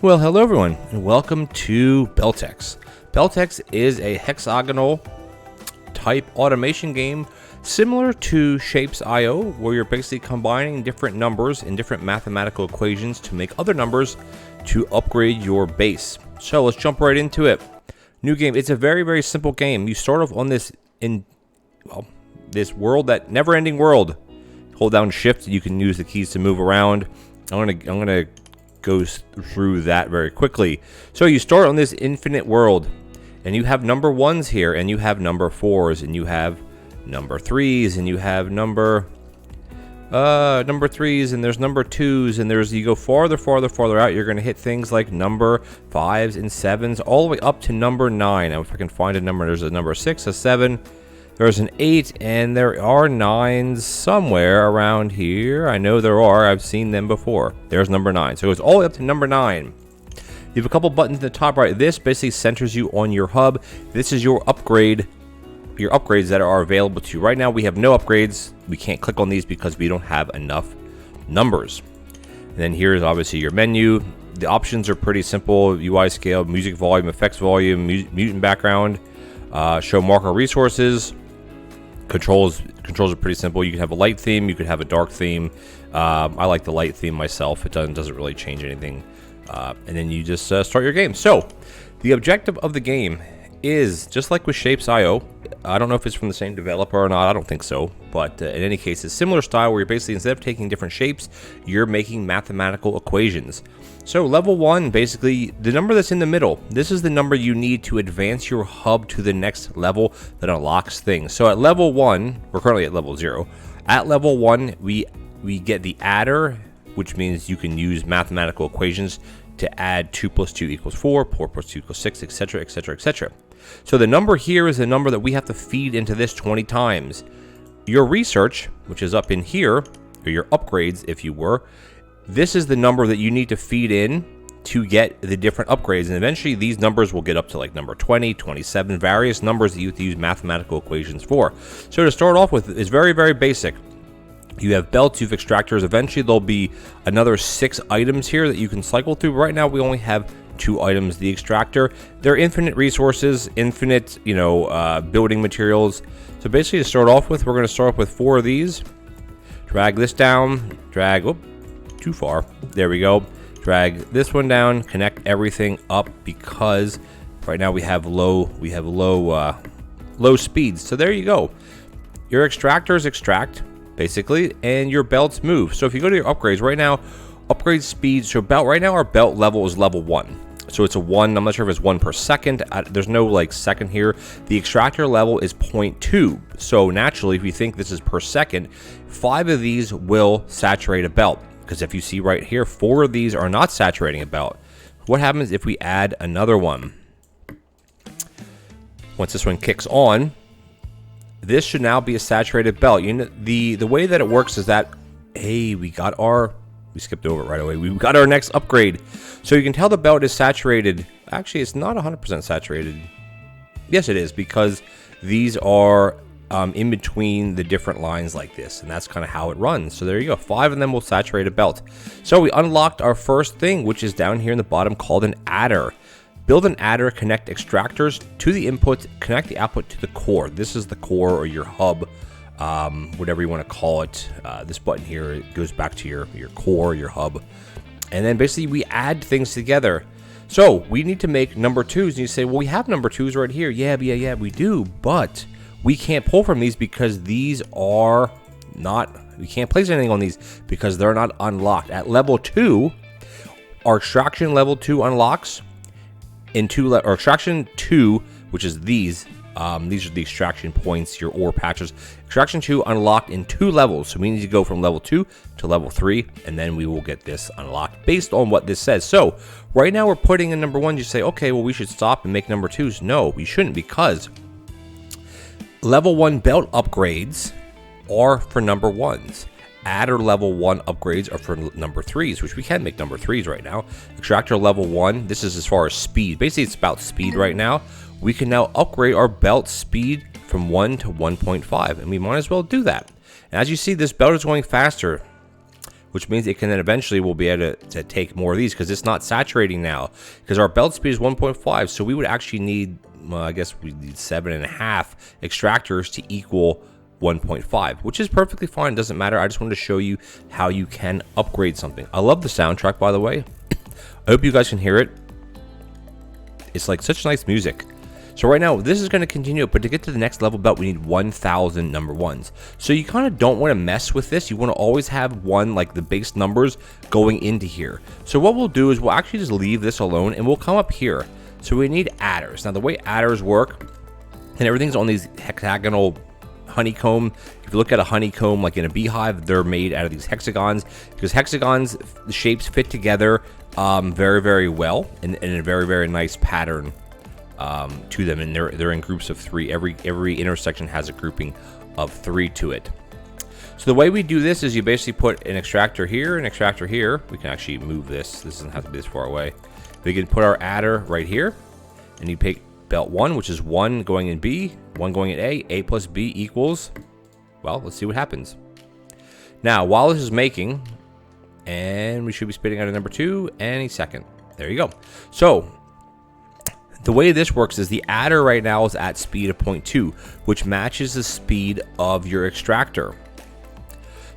Well, hello everyone, and welcome to Beltex. Beltex is a hexagonal type automation game similar to Shapes.io, where you're basically combining different numbers and different mathematical equations to make other numbers to upgrade your base. So let's jump right into it. New game. It's a very, very simple game. You start off on this world, that never-ending world. Hold down Shift. You can use the keys to move around. I'm gonna go through that very quickly. So you start on this infinite world, and you have number ones here, and you have number fours, and you have number threes, and you have number threes, and there's number twos, and you go farther out. You're going to hit things like number fives and sevens, all the way up to number 9. Now, if I can find a number, there's a number 6, a 7, there's an 8, and there are 9s somewhere around here. I know there are. I've seen them before. There's number 9. So it's all the way up to number 9. You have a couple buttons in the top right. This basically centers you on your hub. This is your upgrades that are available to you. Right now, we have no upgrades. We can't click on these because we don't have enough numbers. And then here is obviously your menu. The options are pretty simple. UI scale, music volume, effects volume, mutant background, show marker resources. Controls are pretty simple. You can have a light theme. You could have a dark theme. I like the light theme myself. It doesn't really change anything. And then you just start your game. So the objective of the game is just like with Shapes.io. I don't know if it's from the same developer or not. I don't think so. But in any case, it's a similar style where you're basically, instead of taking different shapes, you're making mathematical equations. So level 1, basically, the number that's in the middle, this is the number you need to advance your hub to the next level that unlocks things. So at level 1, we're currently at level 0. At level 1, we get the adder, which means you can use mathematical equations to add 2 plus 2 equals 4, 4 plus 2 equals 6, etc., etc., etc. So the number here is the number that we have to feed into this 20 times. Your research, which is up in here, or your upgrades, if you were, this is the number that you need to feed in to get the different upgrades. And eventually these numbers will get up to like number 20, 27, various numbers that you have to use mathematical equations for. So to start off with, it's very, very basic. You have belts, you have extractors. Eventually there'll be another 6 items here that you can cycle through. Right now we only have 2 items. The extractor, they're infinite resources, infinite, building materials. So basically, to start off with, we're going to start off with 4 of these. Drag this down. Drag, too far. There we go. Drag this one down. Connect everything up because right now we have low speeds. So there you go. Your extractors extract basically, and your belts move. So if you go to your upgrades right now, upgrade speed. So belt right now, our belt level is level 1. So it's a 1. I'm not sure if it's 1 per second. There's no second here. The extractor level is 0.2. So naturally, if you think this is per second, 5 of these will saturate a belt. Because if you see right here, 4 of these are not saturating a belt. What happens if we add another one? Once this one kicks on, this should now be a saturated belt. The way that it works is that, hey, we skipped over it right away. We got our next upgrade. So you can tell the belt is saturated. Actually, it's not 100% saturated. Yes, it is, because these are in between the different lines like this, and that's kind of how it runs. So there you go. 5 of them will saturate a belt. So we unlocked our first thing, which is down here in the bottom, called an adder. Build an adder, connect extractors to the input, connect the output to the core. This is the core, or your hub, whatever you want to call it. This button here, it goes back to your core, your hub. And then basically we add things together. So we need to make number 2s. And you say, well, we have number 2s right here. Yeah, we do. But we can't pull from these because these are not, we can't place anything on these because they're not unlocked. At level 2, our extraction level 2 unlocks. Extraction 2, which is these are the extraction points, your ore patches. Extraction 2 unlocked in 2 levels. So we need to go from level 2 to level 3, and then we will get this unlocked based on what this says. So right now we're putting in number 1. You say, okay, well, we should stop and make number 2s. No, we shouldn't, because level 1 belt upgrades are for number 1s. Adder level 1 upgrades are for number 3s, which we can make number 3s right now. Extractor level 1, this is as far as speed. Basically, it's about speed right now. We can now upgrade our belt speed from 1 to 1.5, and we might as well do that. And as you see, this belt is going faster. which means it can then eventually we'll be able to take more of these because it's not saturating now because our belt speed is 1.5. So we would actually need, well, I guess we need 7.5 extractors to equal 1.5, which is perfectly fine. It doesn't matter. I just wanted to show you how you can upgrade something. I love the soundtrack, by the way. I hope you guys can hear it. It's like such nice music. So right now, this is going to continue, but to get to the next level belt, we need 1,000 number ones. So you kind of don't want to mess with this. You want to always have one, like the base numbers, going into here. So what we'll do is we'll actually just leave this alone, and we'll come up here. So we need adders. Now, the way adders work, and everything's on these hexagonal honeycomb. If you look at a honeycomb like in a beehive, they're made out of these hexagons because hexagons, the shapes fit together very, very well in a very, very nice pattern to them, and they're in groups of 3. Every intersection has a grouping of 3 to it. So the way we do this is you basically put an extractor here, an extractor here. We can actually move this. This doesn't have to be this far away. We can put our adder right here, and you pick belt 1, which is 1 going in B, 1 going in A. A plus B equals, well, let's see what happens. Now, while this is making, and we should be spitting out a number 2 any second. There you go. So the way this works is the adder right now is at speed of 0.2, which matches the speed of your extractor.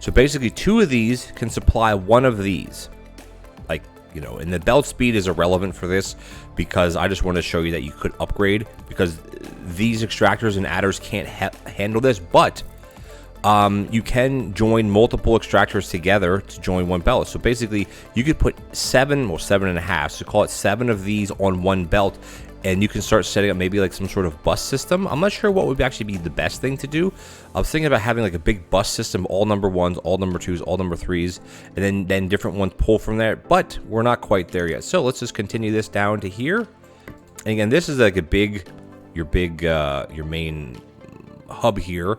So basically 2 of these can supply 1 of these. Like, you know, and the belt speed is irrelevant for this because I just want to show you that you could upgrade because these extractors and adders can't handle this, but you can join multiple extractors together to join one belt. So basically you could put 7.5, so call it 7 of these on one belt, and you can start setting up maybe like some sort of bus system. I'm not sure what would actually be the best thing to do. I was thinking about having like a big bus system, all number 1s, all number 2s, all number 3s, and then different ones pull from there, but we're not quite there yet. So let's just continue this down to here. And again, this is like your main hub here.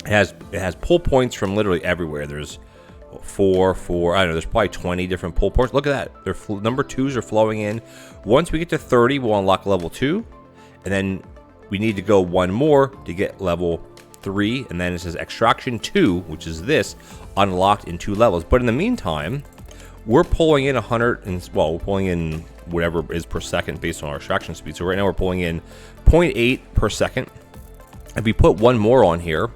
It has pull points from literally everywhere. There's 4, I don't know, there's probably 20 different pull points. Look at that. Number 2s are flowing in. Once we get to 30, we'll unlock level 2. And then we need to go 1 more to get level 3. And then it says extraction 2, which is this, unlocked in 2 levels. But in the meantime, we're pulling in we're pulling in whatever is per second based on our extraction speed. So right now we're pulling in 0.8 per second. If we put 1 more on here,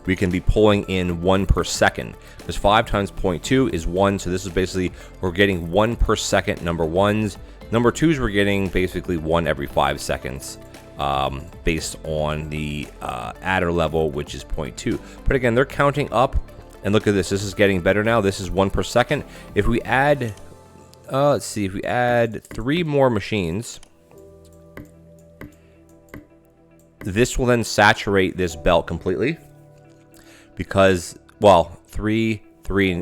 we can be pulling in 1 per second. Because 5 times 0.2 is 1. So this is basically, we're getting 1 per second number 1s. Number 2s, we're getting basically 1 every 5 seconds based on the adder level, which is 0.2. But again, they're counting up. And look at this. This is getting better now. This is 1 per second. If we add, let's see, if we add 3 more machines, this will then saturate this belt completely. Because, well, 3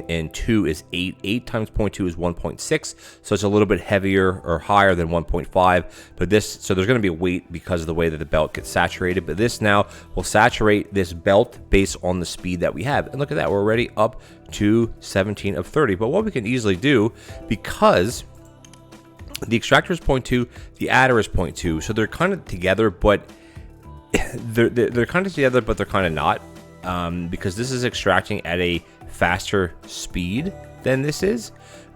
and 2 is 8. 8 times 0.2 is 1.6. So it's a little bit heavier or higher than 1.5. But this, so there's going to be a weight because of the way that the belt gets saturated. But this now will saturate this belt based on the speed that we have. And look at that. We're already up to 17 of 30. But what we can easily do, because the extractor is 0.2, the adder is 0.2. So they're kind of together, but they're kind of together, but they're kind of not. Because this is extracting at a faster speed than this is.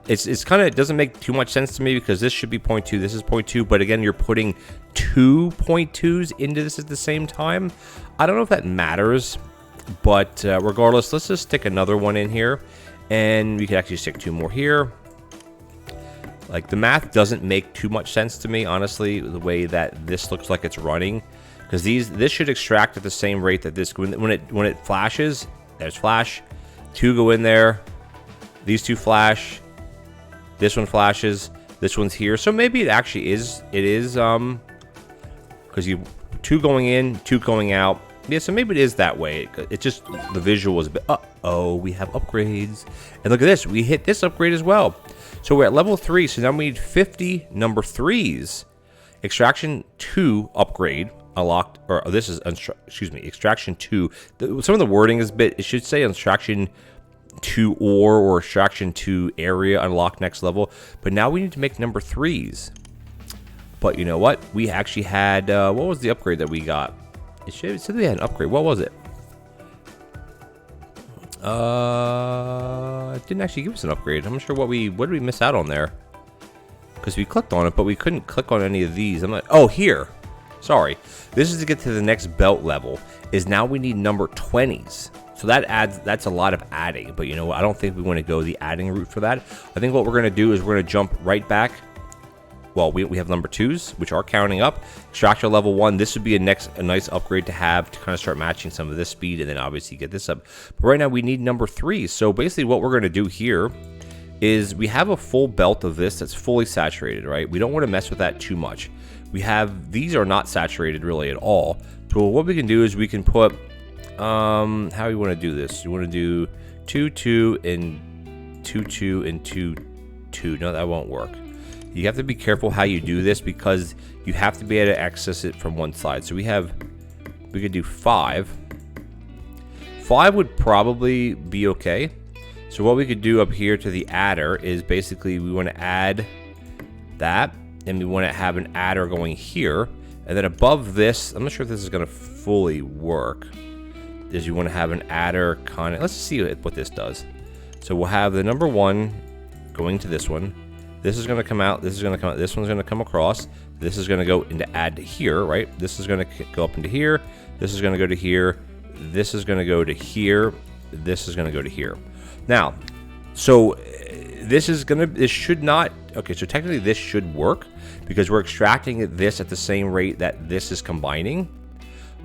It's kind of, it doesn't make too much sense to me because this should be 0.2, this is 0.2, but again, you're putting 2 0.2s into this at the same time. I don't know if that matters, but regardless, let's just stick another one in here, and we can actually stick 2 more here. Like, the math doesn't make too much sense to me, honestly, the way that this looks like it's running. Because this should extract at the same rate that this, when it flashes, there's flash, 2 go in there, these 2 flash, this one flashes, this one's here. So maybe it actually is, because 2 going in, 2 going out. Yeah, so maybe it is that way. It's just, the visual is a bit, uh-oh, we have upgrades. And look at this, we hit this upgrade as well. So we're at level 3, so now we need 50 number 3s. Extraction 2 upgrade. Unlocked, or this is, extraction 2. Some of the wording is a bit, it should say extraction 2 or extraction 2 area unlocked next level. But now we need to make number 3s. But you know what? We actually had, what was the upgrade that we got? It said we had an upgrade. What was it? It didn't actually give us an upgrade. I'm not sure what did we miss out on there? Because we clicked on it, but we couldn't click on any of these. I'm like, oh, here. Sorry. This is to get to the next belt level. Is now we need number 20s. So that's a lot of adding. But you know what? I don't think we want to go the adding route for that. I think what we're going to do is we're going to jump right back. Well, we have number 2s, which are counting up. Extractor level 1. This would be a nice upgrade to have to kind of start matching some of this speed and then obviously get this up. But right now we need number 3. So basically what we're going to do here is we have a full belt of this that's fully saturated, right? We don't want to mess with that too much. These are not saturated really at all. So what we can do is we can put, how do you want to do this? You want to do 2, 2, and 2, 2, and 2, 2. No, that won't work. You have to be careful how you do this because you have to be able to access it from one side. So we could do 5. 5 would probably be okay. So what we could do up here to the adder is basically we want to add that, and we want to have an adder going here, and then above this, I'm not sure if this is going to fully work, is you want to have an adder kind of, let's see what this does. So we'll have the number 1 going to this one. This is going to come out, this is going to come out, this one's going to come across, this is going to go into add to here, right? This is going to go up into here, this is going to go to here, this is going to go to here, this is going to go to here. Now, so this should not, okay, so technically this should work because we're extracting this at the same rate that this is combining.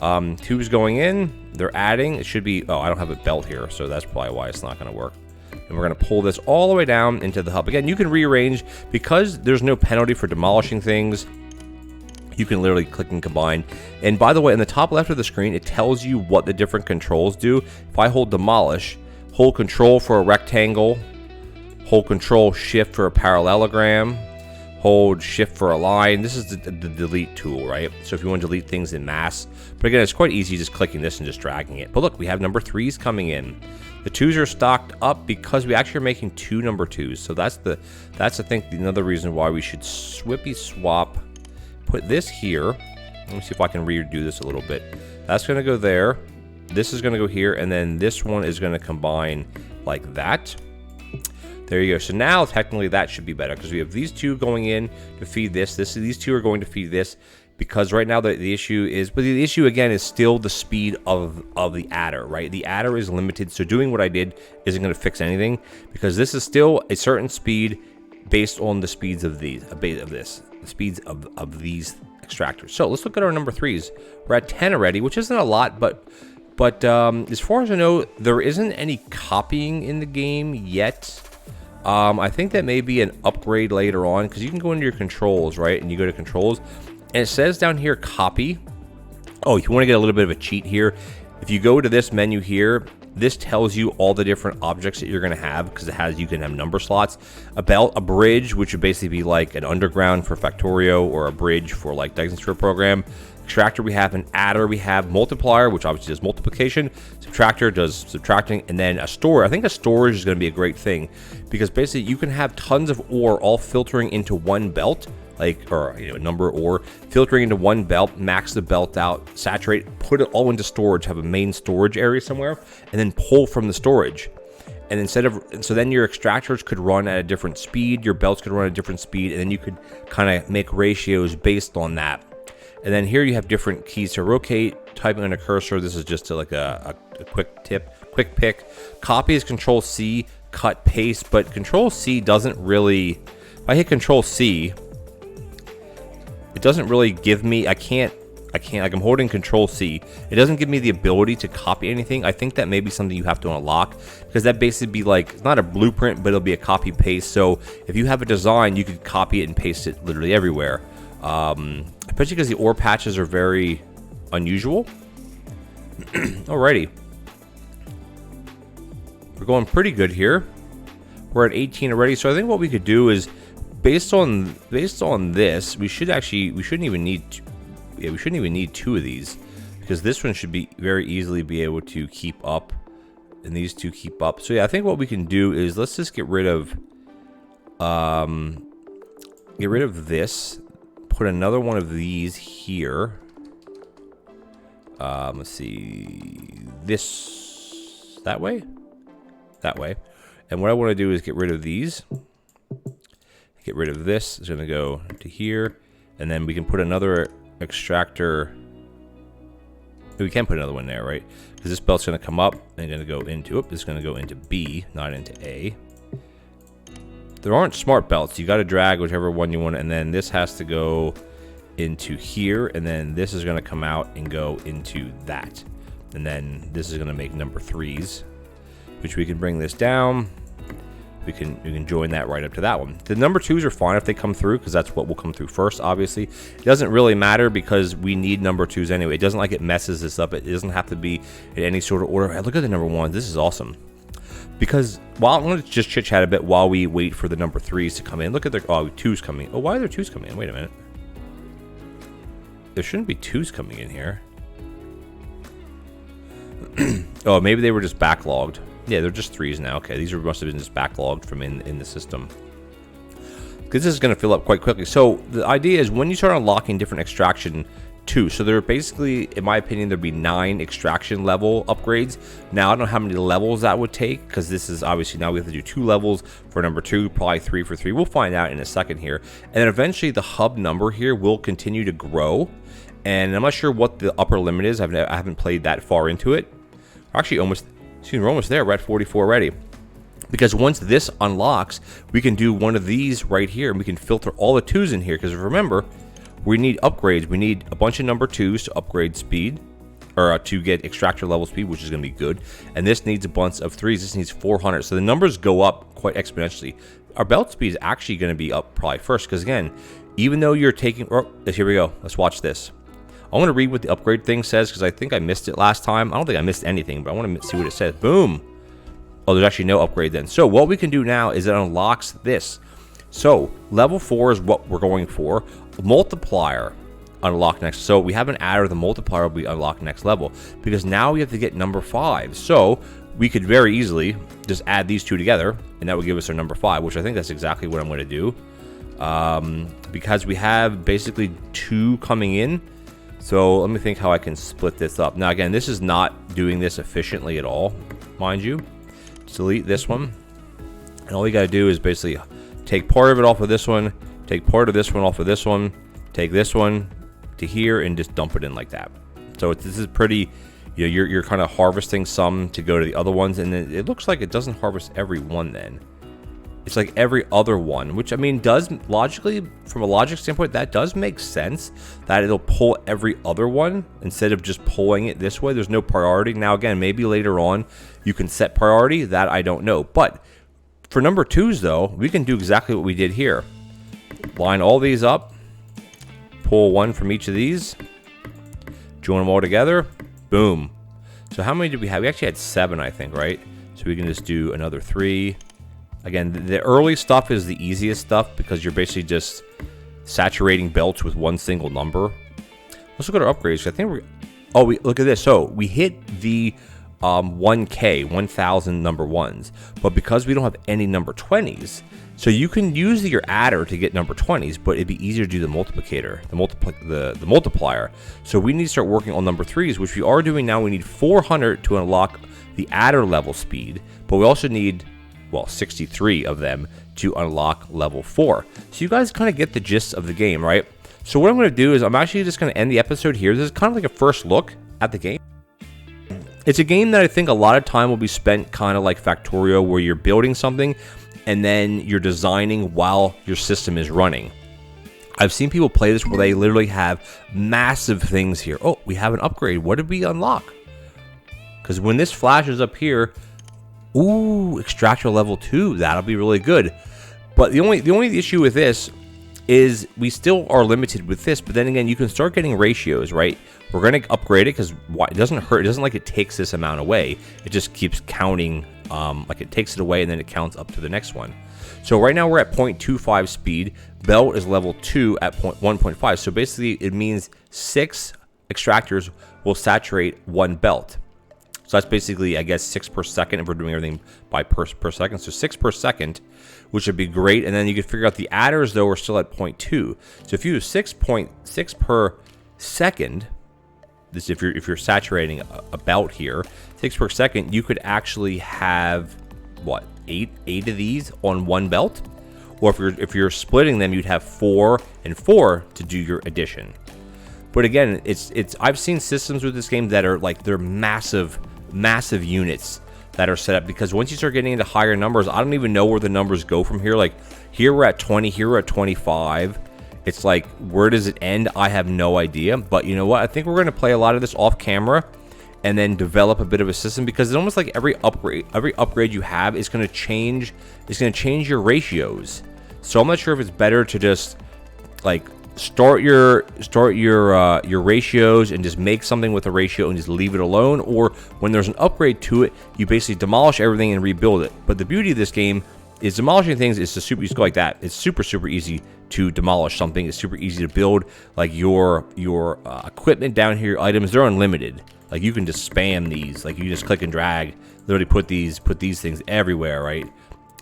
2's going in, they're adding, it should be, oh, I don't have a belt here, so that's probably why it's not going to work. And we're going to pull this all the way down into the hub. Again, you can rearrange because there's no penalty for demolishing things. You can literally click and combine. And by the way, in the top left of the screen, it tells you what the different controls do. If I hold demolish, hold control for a rectangle, hold control shift for a parallelogram, hold shift for a line. This is the delete tool, right? So if you want to delete things in mass, but again, it's quite easy just clicking this and just dragging it. But look, we have number 3s coming in. The 2s are stocked up because we actually are making 2 number 2s. So that's I think another reason why we should swippy swap, put this here. Let me see if I can redo this a little bit. That's going to go there. This is going to go here, and then this one is going to combine like that. There you go. So now technically that should be better because we have these 2 going in to feed this. These 2 are going to feed this because right now the issue is, but the issue again is still the speed of the adder, right? The adder is limited, so doing what I did isn't going to fix anything because this is still a certain speed based on the speeds of the speeds of these extractors. So let's look at our number 3s. We're at 10 already, which isn't a lot, but as far as I know, there isn't any copying in the game yet. I think that may be an upgrade later on because you can go into your controls, right? And you go to controls, and it says down here copy. Oh, if you want to get a little bit of a cheat here, if you go to this menu here, this tells you all the different objects that you're going to have because you can have number slots. A belt, a bridge, which would basically be like an underground for Factorio or a bridge for like Dyson Sphere program. Extractor, we have an adder, we have multiplier, which obviously does multiplication. Subtractor does subtracting, and then a store. I think a storage is going to be a great thing because basically you can have tons of ore all filtering into one belt, or number of ore filtering into one belt, max the belt out, saturate, put it all into storage, have a main storage area somewhere, and then pull from the storage. And so then your extractors could run at a different speed, your belts could run at a different speed, and then you could kind of make ratios based on that. And then here you have different keys to rotate, typing on a cursor. This is just like a quick quick pick. Copy is Control C, cut, paste, but Control C doesn't really, if I hit Control C, it doesn't really give me, I can't, like I'm holding Control C. It doesn't give me the ability to copy anything. I think that may be something you have to unlock because that basically be like, it's not a blueprint, but it'll be a copy paste. So if you have a design, you could copy it and paste it literally everywhere. Especially because the ore patches are very unusual. Alrighty. We're going pretty good here. We're at 18 already. So I think what we could do is based on this, we shouldn't even need 2 of these because this one should be very easily be able to keep up and these 2 keep up. So yeah, I think what we can do is let's just get rid of this. Put another one of these here. Let's see, this that way. that way. And what I want to do is get rid of these. Get rid of this. It's going to go to here. And then we can put another extractor. We can put another one there, right? Because this belt's going to come up and going to go into it. It's going to go into B, not into A. There aren't smart belts. You got to drag whichever one you want. And then this has to go into here. And then this is going to come out and go into that. And then this is going to make number 3s, which we can bring this down. We can join that right up to that one. The number 2s are fine if they come through, because that's what will come through first, obviously. It doesn't really matter because we need number 2s anyway. It doesn't like it messes this up. It doesn't have to be in any sort of order. Hey, look at the number 1s. This is awesome. Because while I'm going to just chit-chat a bit while we wait for the number 3s to come in. Look at their 2s coming. Oh, why are there 2s coming in? Wait a minute. There shouldn't be 2s coming in here. Oh, maybe they were just backlogged. Yeah, they're just 3s now. Okay, these must have been just backlogged from in the system. Because this is going to fill up quite quickly. So the idea is when you start unlocking different extraction 2, so there are basically, in my opinion, there'd be 9 extraction level upgrades. Now, I don't know how many levels that would take, because this is obviously now we have to do 2 levels for number 2, probably 3 for 3. We'll find out in a second here. And then eventually the hub number here will continue to grow. And I'm not sure what the upper limit is. I haven't played that far into it. Actually, we're almost there. We're at 44 already. Because once this unlocks, we can do one of these right here, and we can filter all the 2s in here. Because remember, we need upgrades. We need a bunch of number 2s to upgrade speed, or to get extractor level speed, which is going to be good. And this needs a bunch of 3s. This needs 400. So the numbers go up quite exponentially. Our belt speed is actually going to be up probably first. Because again, even though you're taking... Oh, here we go. Let's watch this. I want to read what the upgrade thing says because I think I missed it last time. I don't think I missed anything, but I want to see what it says. Boom. Oh, there's actually no upgrade then. So what we can do now is it unlocks this. So level 4 is what we're going for. Multiplier unlock next. So we have an adder. The multiplier will be unlocked next level because now we have to get number 5. So we could very easily just add these 2 together and that would give us our number 5, which I think that's exactly what I'm going to do. Because we have basically 2 coming in. So let me think how I can split this up. Now, again, this is not doing this efficiently at all, mind you. Delete this one. And all you got to do is basically take part of it off of this one, take part of this one off of this one, take this one to here, and just dump it in like that. So this is pretty, you know, you're kind of harvesting some to go to the other ones. And then it looks like it doesn't harvest every one then. It's like every other one, which I mean does logically, from a logic standpoint, that does make sense that it'll pull every other one instead of just pulling it this way. There's no priority. Now, again, maybe later on you can set priority. That I don't know. But for number 2s, though, we can do exactly what we did here. Line all these up, pull one from each of these, join them all together, boom. So how many did we have? We actually had 7, I think, right? So we can just do another 3. Again, the early stuff is the easiest stuff because you're basically just saturating belts with one single number. Let's look at our upgrades. I think we look at this. So we hit the 1K, 1,000 number 1s, but because we don't have any number 20s, so you can use your adder to get number 20s, but it'd be easier to do the multiplicator, the multiplier. So we need to start working on number 3s, which we are doing now. We need 400 to unlock the adder level speed, but we also need 63 of them to unlock level 4. So you guys kind of get the gist of the game, right? So what I'm going to do is I'm actually just going to end the episode here. This is kind of like a first look at the game. It's a game that I think a lot of time will be spent kind of like Factorio, where you're building something and then you're designing while your system is running. I've seen people play this where they literally have massive things here. Oh, we have an upgrade. What did we unlock? Because when this flashes up here, ooh, extractor level 2. That'll be really good. But the only issue with this is we still are limited with this. But then again, you can start getting ratios, right? We're going to upgrade it because it doesn't hurt. It doesn't like it takes this amount away. It just keeps counting. Like it takes it away and then it counts up to the next one. So right now we're at 0.25 speed. Belt is level 2 at 1.5. So basically it means 6 extractors will saturate 1 belt. So that's basically, I guess, 6 per second if we're doing everything by per second. So 6 per second, which would be great. And then you can figure out the adders, though, are still at 0.2. So if you do 6.6 per second, this if you're saturating a belt here, 6 per second, you could actually have what, eight of these on one belt. Or if you're splitting them, you'd have 4 and 4 to do your addition. But again, I've seen systems with this game that are like, they're massive units that are set up, because once you start getting into higher numbers, I don't even know where the numbers go from here. Like here we're at 20, here we're at 25. It's like, where does it end? I have no idea. But you know what? I think we're going to play a lot of this off camera and then develop a bit of a system, because it's almost like every upgrade you have is going to change. It's going to change your ratios. So I'm not sure if it's better to just like start your ratios and just make something with a ratio and just leave it alone, or when there's an upgrade to it, you basically demolish everything and rebuild it. But the beauty of this game is demolishing things is just super easy. Go like that. It's super easy to demolish something. It's super easy to build. Like your equipment down here, your items, they're unlimited. Like you can just spam these. Like you just click and drag. Literally put these things everywhere, right?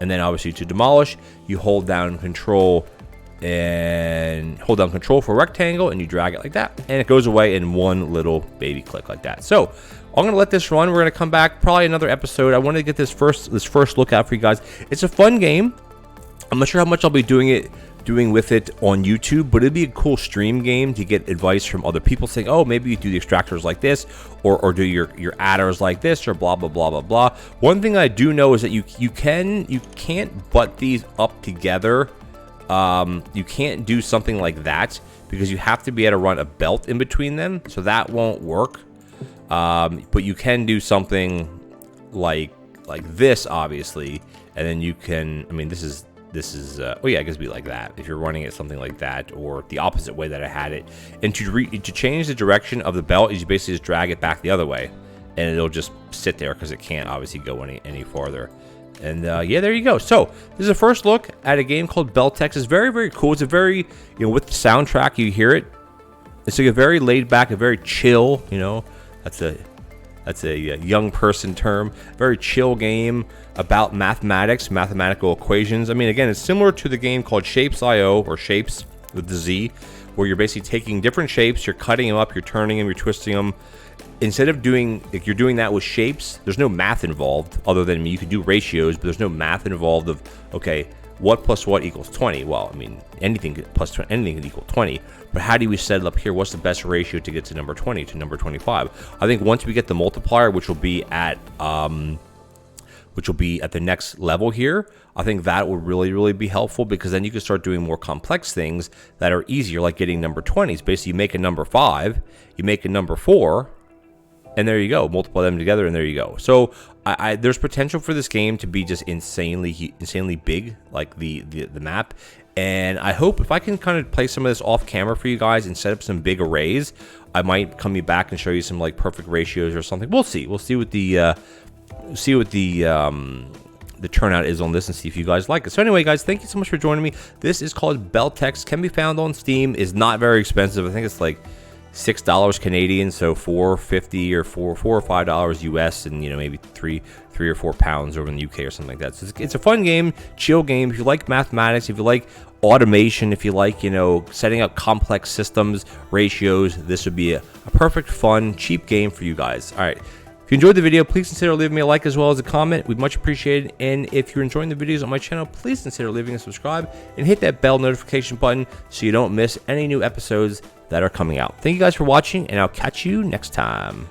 And then obviously to demolish, you hold down control for a rectangle, and you drag it like that, and it goes away in one little baby click like that. So I'm gonna let this run. We're gonna come back probably another episode. I want to get this first look out for you guys. It's a fun game. I'm not sure how much I'll be doing with it on YouTube, but it'd be a cool stream game to get advice from other people saying, oh, maybe you do the extractors like this, or do your adders like this, or blah blah blah blah blah. One thing I do know is that you can't butt these up together. You can't do something like that, because you have to be able to run a belt in between them, so that won't work. But you can do something like this, obviously, and then you can, I mean, this is oh yeah, I guess it'd be like that if you're running it something like that, or the opposite way that I had it. And to change the direction of the belt is you basically just drag it back the other way, and it'll just sit there, because it can't obviously go any farther. And yeah, there you go. So this is a first look at a game called Beltex. It's very cool. It's a very, with the soundtrack, you hear it. It's like a very laid back, a very chill, that's a young person term. Very chill game about mathematics, mathematical equations. I mean, again, it's similar to the game called Shapes.io, or Shapes with the Z, where you're basically taking different shapes, you're cutting them up, you're turning them, you're twisting them. Instead of doing, like you're doing that with shapes, there's no math involved, other than you can do ratios, but there's no math involved of, okay, what plus what equals 20? Well, I mean, anything plus 20, anything can equal 20, but how do we set it up here? What's the best ratio to get to number 20, to number 25? I think once we get the multiplier, which will be at the next level here, I think that would really be helpful, because then you can start doing more complex things that are easier, like getting number 20s. Basically, you make a number 5, you make a number 4, and there you go. Multiply them together, and there you go. So there's potential for this game to be just insanely big, like the map. And I hope if I can kind of play some of this off camera for you guys and set up some big arrays, I might come back and show you some like perfect ratios or something. We'll see. We'll see what the turnout is on this, and see if you guys like it. So anyway, guys, thank you so much for joining me. This is called Beltex. Can be found on Steam. Is not very expensive. I think it's like $6 Canadian, so $4.50 or $4 or $5 US, and maybe three or 4 pounds over in the UK or something like that. So it's a fun game, chill game. If you like mathematics, if you like automation, if you like setting up complex systems, ratios, this would be a perfect, fun, cheap game for you guys. All right. If you enjoyed the video, please consider leaving me a like as well as a comment. We'd much appreciate it. And if you're enjoying the videos on my channel, please consider leaving a subscribe and hit that bell notification button so you don't miss any new episodes that are coming out. Thank you guys for watching, and I'll catch you next time.